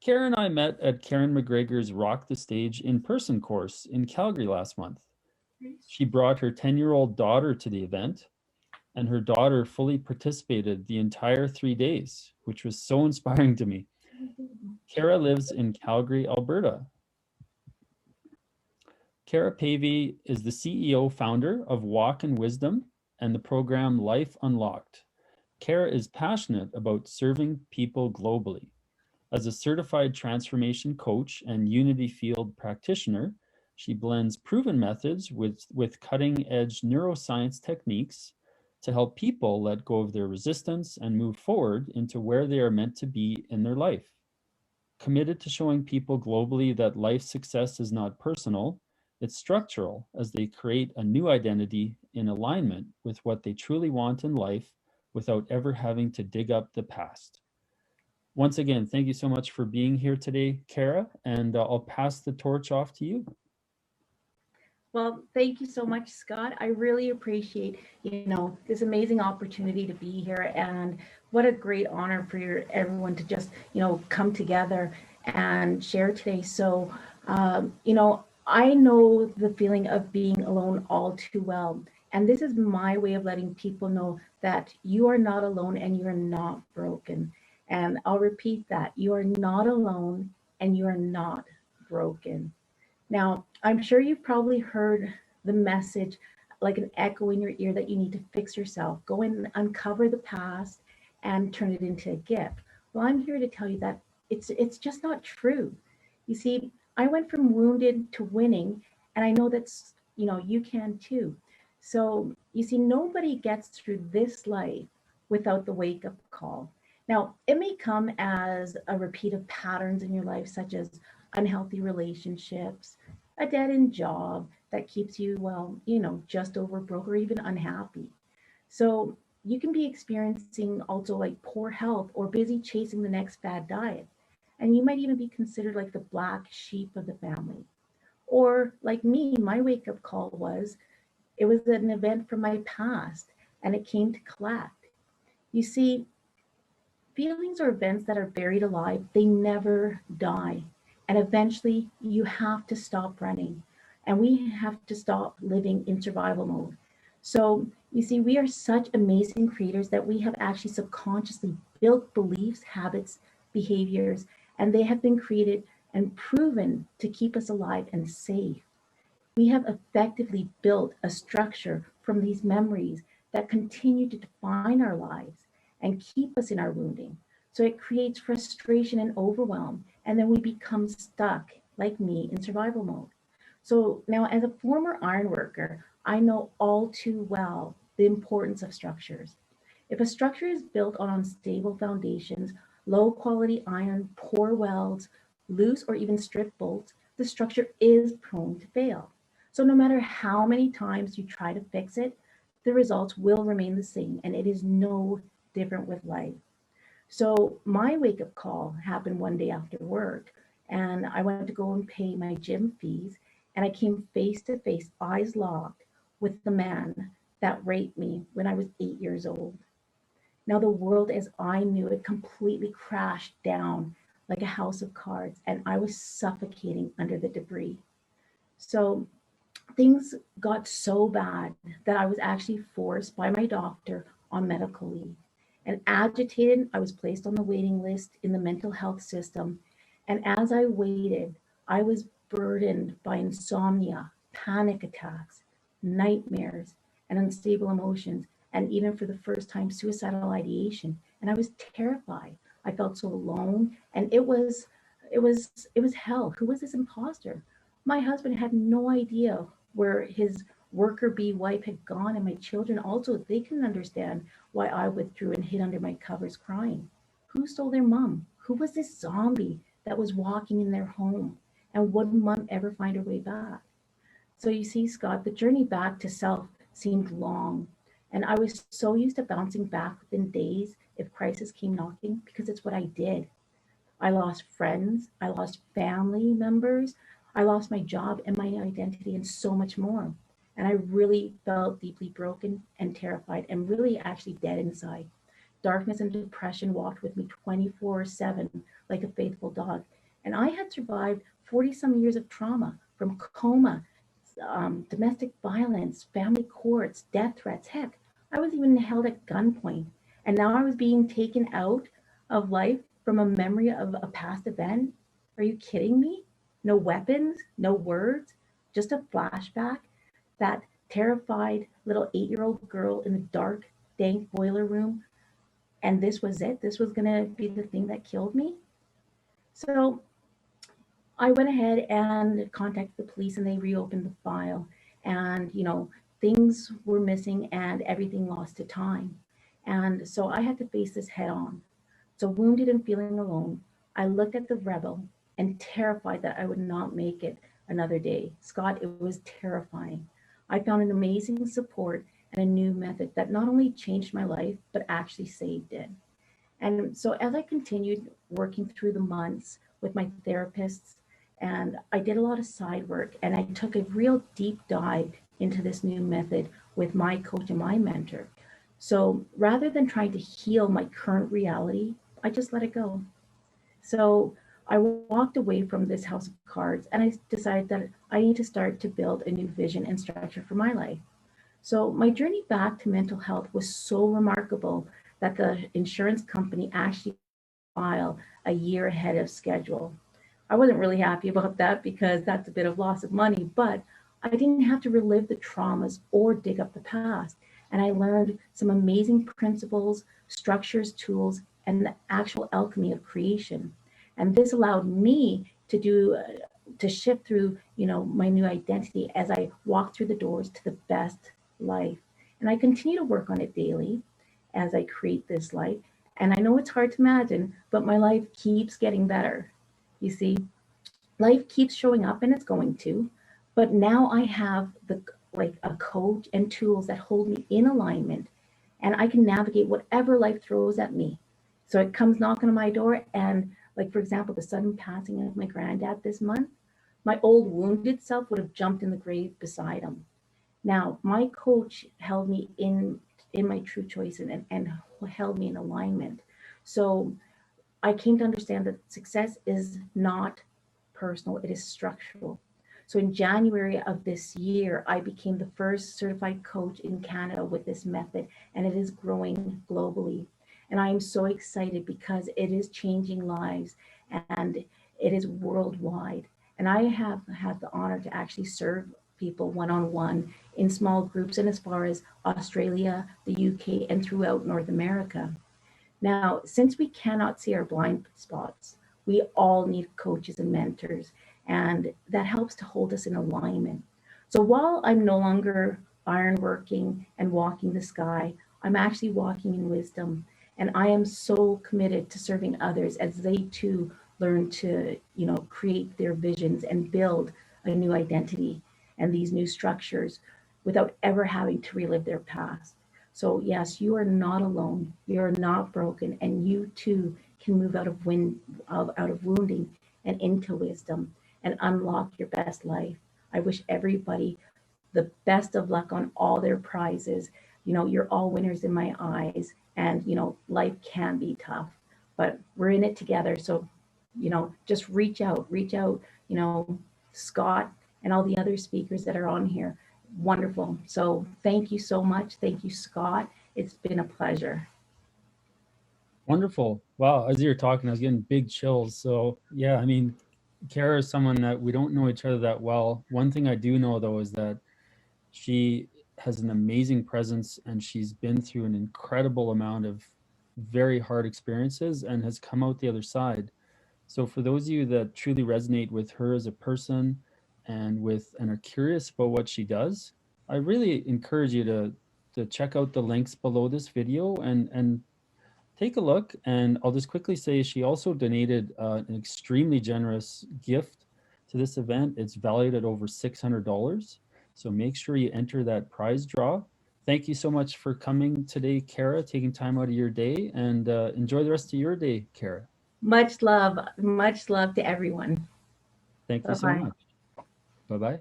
Kara and I met at Karen McGregor's Rock the Stage in-person course in Calgary last month. She brought her 10-year-old daughter to the event, and her daughter fully participated the entire 3 days, which was so inspiring to me. Cara lives in Calgary, Alberta. Cara Pavey is the CEO founder of WalkNWisdom and the program Life Unlocked. Cara is passionate about serving people globally. As a certified transformation coach and Unity Field Practitioner, she blends proven methods with cutting-edge neuroscience techniques to help people let go of their resistance and move forward into where they are meant to be in their life. Committed to showing people globally that life success is not personal, it's structural as they create a new identity in alignment with what they truly want in life without ever having to dig up the past. Once again, thank you so much for being here today, Cara, and I'll pass the torch off to you. Well, thank you so much, Scott. I really appreciate, this amazing opportunity to be here, and what a great honor for everyone to just, come together and share today. So, I know the feeling of being alone all too well. And this is my way of letting people know that you are not alone and you are not broken. And I'll repeat that: you are not alone and you are not broken. Now, I'm sure you've probably heard the message like an echo in your ear that you need to fix yourself, go and uncover the past and turn it into a gift. Well, I'm here to tell you that it's just not true. You see, I went from wounded to winning, and I know that's, you can too. So, you see, nobody gets through this life without the wake up call. Now, it may come as a repeat of patterns in your life, such as unhealthy relationships, a dead end job that keeps you, well, just over broke or even unhappy. So you can be experiencing also like poor health or busy chasing the next fad diet. And you might even be considered like the black sheep of the family. Or like me, my wake up call was it was an event from my past and it came to collect. You see, feelings or events that are buried alive, they never die. And eventually, you have to stop running. And we have to stop living in survival mode. So, you see, we are such amazing creators that we have actually subconsciously built beliefs, habits, behaviors, and they have been created and proven to keep us alive and safe. We have effectively built a structure from these memories that continue to define our lives and keep us in our wounding. So it creates frustration and overwhelm, and then we become stuck, like me, in survival mode. So now, as a former iron worker, I know all too well the importance of structures. If a structure is built on unstable foundations, low quality iron, poor welds, loose or even stripped bolts, the structure is prone to fail. So no matter how many times you try to fix it, the results will remain the same, and it is no different with life. So my wake up call happened one day after work, and I went to go and pay my gym fees, and I came face to face, eyes locked, with the man that raped me when I was 8 years old. Now the world as I knew it completely crashed down like a house of cards, and I was suffocating under the debris. So things got so bad that I was actually forced by my doctor on medical leave. And agitated, I was placed on the waiting list in the mental health system. And as I waited, I was burdened by insomnia, panic attacks, nightmares, and unstable emotions, and even for the first time, suicidal ideation. And I was terrified. I felt so alone, and it was hell. Who was this imposter? My husband had no idea where his worker bee wife had gone, and my children also, they couldn't understand why I withdrew and hid under my covers crying. Who stole their mom? Who was this zombie that was walking in their home? And would mom ever find her way back? So you see, Scott, the journey back to self seemed long. And I was so used to bouncing back within days if crisis came knocking, because it's what I did. I lost friends, I lost family members, I lost my job and my identity, and so much more. And I really felt deeply broken and terrified and really actually dead inside. darkness and depression walked with me 24/7 like a faithful dog. And I had survived 40 some years of trauma, from coma, domestic violence, family courts, death threats. Heck, I was even held at gunpoint. And now I was being taken out of life from a memory of a past event. Are you kidding me? No weapons, no words, just a flashback. That terrified little 8-year-old girl in the dark, dank boiler room. And this was it. This was going to be the thing that killed me. So I went ahead and contacted the police, and they reopened the file. And, things were missing and everything lost to time. And so I had to face this head on. So wounded and feeling alone, I looked at the rebel and terrified that I would not make it another day. Scott, it was terrifying. I found an amazing support and a new method that not only changed my life, but actually saved it. And so as I continued working through the months with my therapists, and I did a lot of side work, and I took a real deep dive into this new method with my coach and my mentor. So rather than trying to heal my current reality, I just let it go. So I walked away from this house of cards, and I decided that I need to start to build a new vision and structure for my life. So my journey back to mental health was so remarkable that the insurance company actually filed a year ahead of schedule. I wasn't really happy about that because that's a bit of loss of money, but I didn't have to relive the traumas or dig up the past. And I learned some amazing principles, structures, tools, and the actual alchemy of creation. And this allowed me to shift through, my new identity as I walk through the doors to the best life. And I continue to work on it daily as I create this life. And I know it's hard to imagine, but my life keeps getting better. You see, life keeps showing up, and it's going to, but now I have a coach and tools that hold me in alignment, and I can navigate whatever life throws at me. So it comes knocking on my door, and like, for example, the sudden passing of my granddad this month, my old wounded self would have jumped in the grave beside him. Now, my coach held me in my true choice, and held me in alignment. So I came to understand that success is not personal, it is structural. So in January of this year, I became the first certified coach in Canada with this method, and it is growing globally. And I am so excited because it is changing lives, and it is worldwide. And I have had the honor to actually serve people one-on-one in small groups, and as far as Australia, the UK, and throughout North America. Now, since we cannot see our blind spots, we all need coaches and mentors, and that helps to hold us in alignment. So while I'm no longer ironworking and walking the sky, I'm actually walking in wisdom. And I am so committed to serving others as they too learn to, create their visions and build a new identity and these new structures without ever having to relive their past. So yes, you are not alone. You are not broken, and you too can move out of wounding and into wisdom and unlock your best life. I wish everybody the best of luck on all their prizes. You're all winners in my eyes, and life can be tough, but we're in it together. So, just reach out, Scott and all the other speakers that are on here. Wonderful. So thank you so much. Thank you, Scott. It's been a pleasure. Wonderful. Wow. As you were talking, I was getting big chills. So yeah, I mean, Cara is someone that we don't know each other that well. One thing I do know though is that she has an amazing presence, and she's been through an incredible amount of very hard experiences and has come out the other side. So for those of you that truly resonate with her as a person and are curious about what she does, I really encourage you to check out the links below this video and take a look. And I'll just quickly say she also donated an extremely generous gift to this event. It's valued at over $600. So make sure you enter that prize draw. Thank you so much for coming today, Cara, taking time out of your day, and enjoy the rest of your day, Cara. Much love to everyone. Thank you so much. Bye-bye.